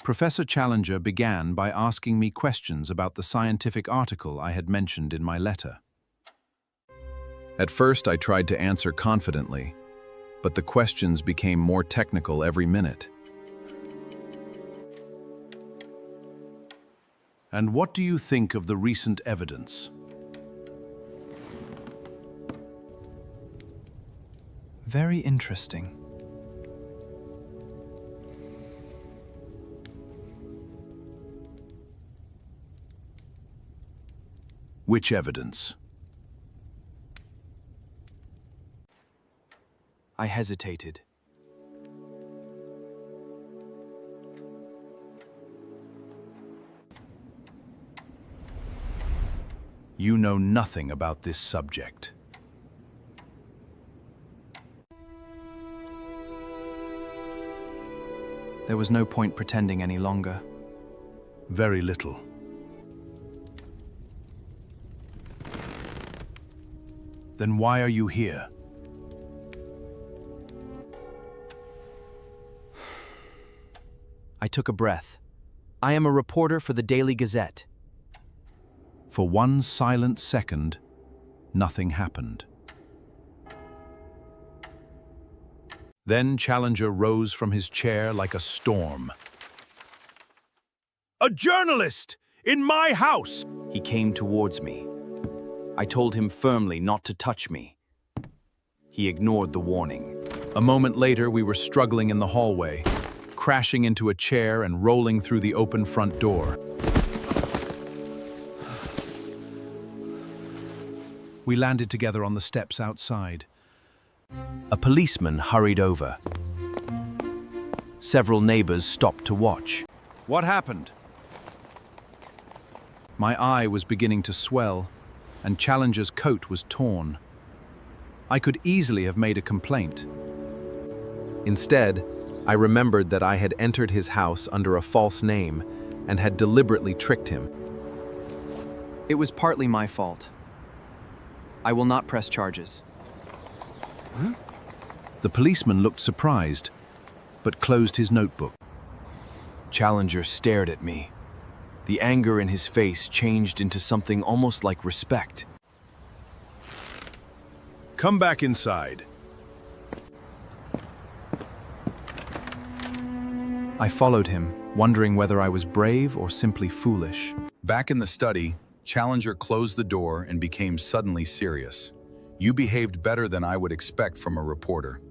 Professor Challenger began by asking me questions about the scientific article I had mentioned in my letter. At first, I tried to answer confidently, but the questions became more technical every minute. And what do you think of the recent evidence? Very interesting. Which evidence? I hesitated. You know nothing about this subject. There was no point pretending any longer. Very little. Then why are you here? I took a breath. I am a reporter for the Daily Gazette. For one silent second, nothing happened. Then Challenger rose from his chair like a storm. A journalist! In my house! He came towards me. I told him firmly not to touch me. He ignored the warning. A moment later, we were struggling in the hallway, crashing into a chair and rolling through the open front door. We landed together on the steps outside. A policeman hurried over. Several neighbors stopped to watch. What happened? My eye was beginning to swell, and Challenger's coat was torn. I could easily have made a complaint. Instead, I remembered that I had entered his house under a false name and had deliberately tricked him. It was partly my fault. I will not press charges. Huh? The policeman looked surprised, but closed his notebook. Challenger stared at me. The anger in his face changed into something almost like respect. Come back inside. I followed him, wondering whether I was brave or simply foolish. Back in the study, Challenger closed the door and became suddenly serious. You behaved better than I would expect from a reporter.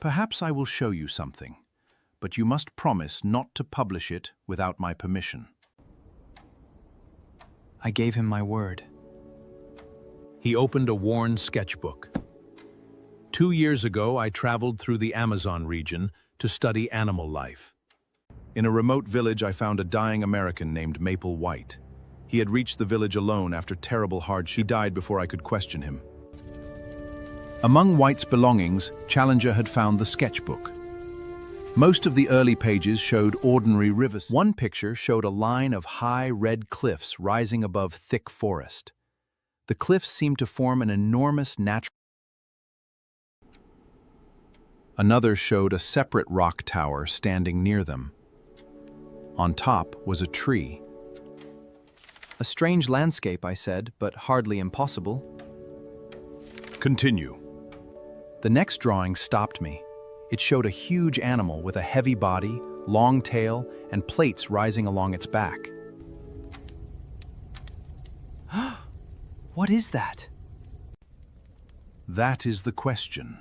Perhaps I will show you something, but you must promise not to publish it without my permission. I gave him my word. He opened a worn sketchbook. 2 years ago, I traveled through the Amazon region to study animal life. In a remote village, I found a dying American named Maple White. He had reached the village alone after terrible hardship. He died before I could question him. Among White's belongings, Challenger had found the sketchbook. Most of the early pages showed ordinary rivers. One picture showed a line of high red cliffs rising above thick forest. The cliffs seemed to form an enormous natural. Another showed a separate rock tower standing near them. On top was a tree. A strange landscape, I said, but hardly impossible. Continue. The next drawing stopped me. It showed a huge animal with a heavy body, long tail, and plates rising along its back. What is that? That is the question.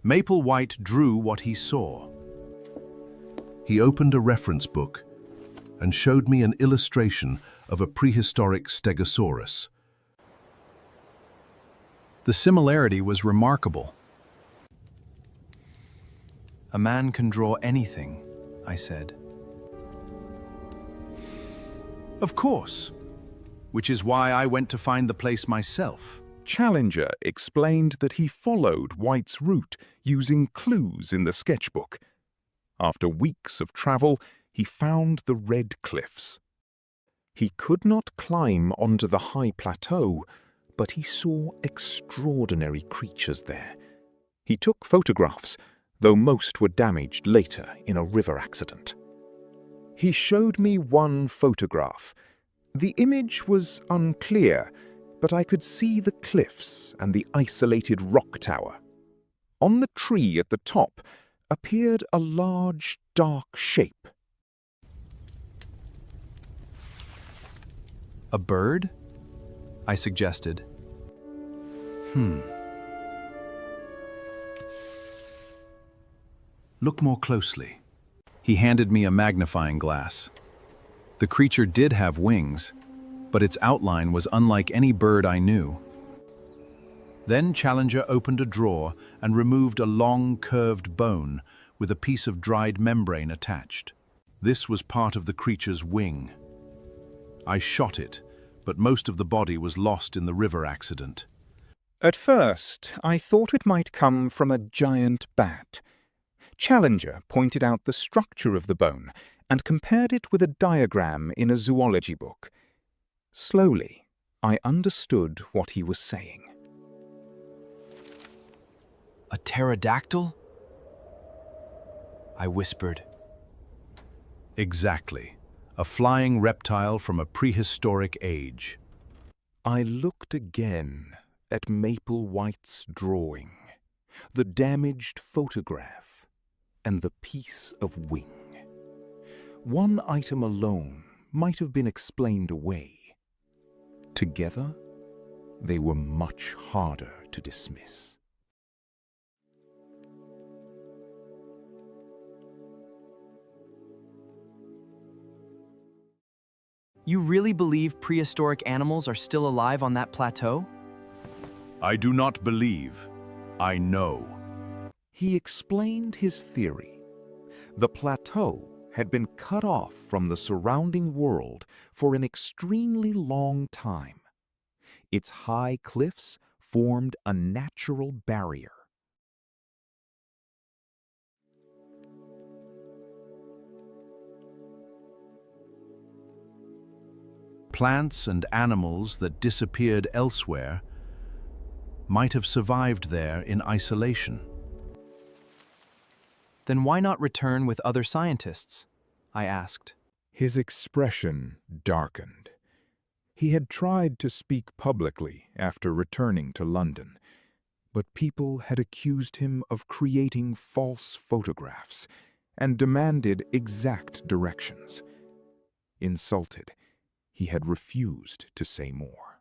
Maple White drew what he saw. He opened a reference book and showed me an illustration of a prehistoric stegosaurus. The similarity was remarkable. A man can draw anything, I said. Of course, which is why I went to find the place myself. Challenger explained that he followed White's route using clues in the sketchbook. After weeks of travel, he found the Red Cliffs. He could not climb onto the high plateau, but he saw extraordinary creatures there. He took photographs. though most were damaged later in a river accident. He showed me one photograph. The image was unclear, but I could see the cliffs and the isolated rock tower. On the tree at the top appeared a large, dark shape. A bird? I suggested. Look more closely. He handed me a magnifying glass. The creature did have wings, but its outline was unlike any bird I knew. Then Challenger opened a drawer and removed a long, curved bone with a piece of dried membrane attached. This was part of the creature's wing. I shot it, but most of the body was lost in the river accident. At first, I thought it might come from a giant bat. Challenger pointed out the structure of the bone and compared it with a diagram in a zoology book. Slowly, I understood what he was saying. A pterodactyl? I whispered. Exactly. A flying reptile from a prehistoric age. I looked again at Maple White's drawing, the damaged photograph, and the piece of wing. One item alone might have been explained away. Together, they were much harder to dismiss. You really believe prehistoric animals are still alive on that plateau? I do not believe. I know. He explained his theory. The plateau had been cut off from the surrounding world for an extremely long time. Its high cliffs formed a natural barrier. Plants and animals that disappeared elsewhere might have survived there in isolation. Then why not return with other scientists? I asked. His expression darkened. He had tried to speak publicly after returning to London, but people had accused him of creating false photographs and demanded exact directions. Insulted, he had refused to say more.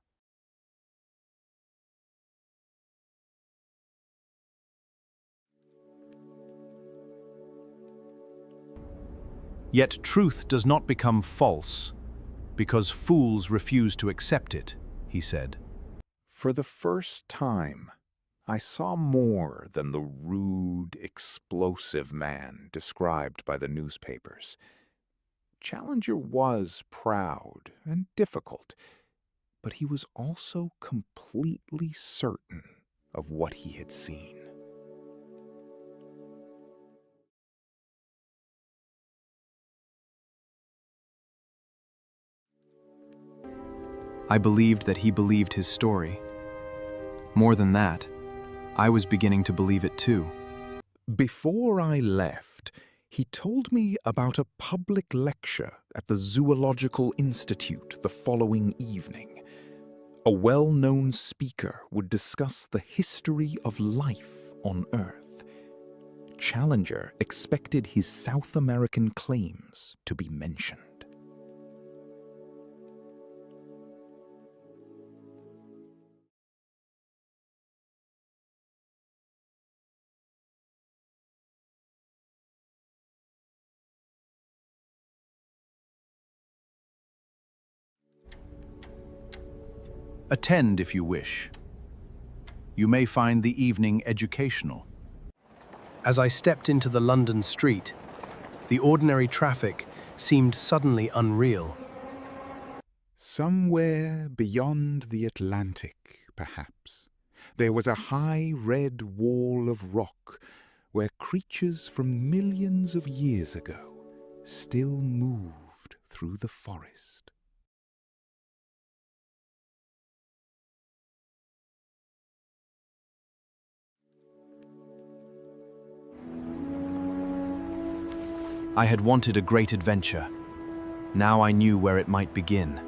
Yet truth does not become false because fools refuse to accept it, he said. For the first time, I saw more than the rude, explosive man described by the newspapers. Challenger was proud and difficult, but he was also completely certain of what he had seen. I believed that he believed his story. More than that, I was beginning to believe it too. Before I left, he told me about a public lecture at the Zoological Institute the following evening. A well-known speaker would discuss the history of life on Earth. Challenger expected his South American claims to be mentioned. Attend if you wish. You may find the evening educational. As I stepped into the London street, the ordinary traffic seemed suddenly unreal. Somewhere beyond the Atlantic, perhaps, there was a high red wall of rock where creatures from millions of years ago still moved through the forest. I had wanted a great adventure. Now I knew where it might begin.